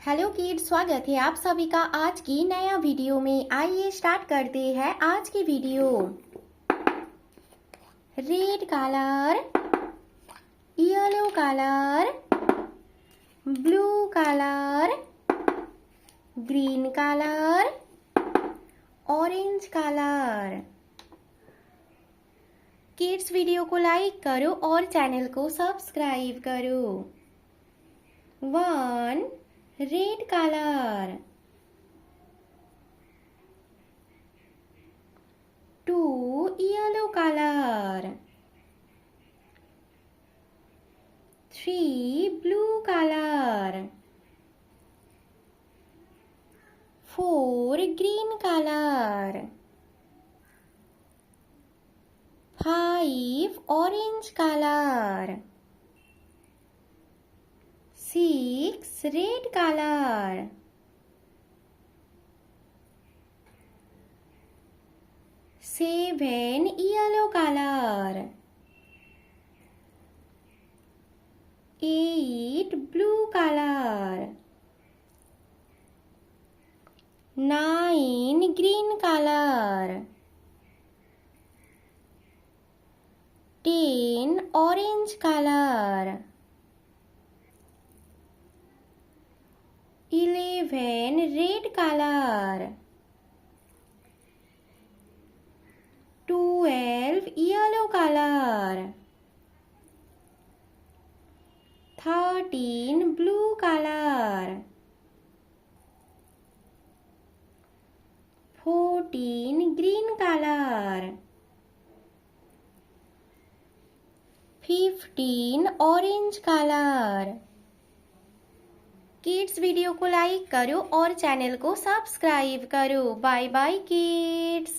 Hello kids, स्वागत है आप सभी का आज की नया वीडियो में। आइए स्टार्ट करते हैं आज की video. Red colour, yellow colour, blue colour, green colour, orange colour. Kids video को लाइक करो और चैनल को सब्सक्राइब करो। 1 red color, 2 yellow color, 3 blue color, 4 green color, 5 orange color, 6 red color, 7 yellow color, 8 blue color, 9 green color, 10 orange color, 11 red color, 12 yellow color, 13 blue color, 14 green color, 15 orange color। Kids video को like करो और channel को subscribe करो। Bye bye kids.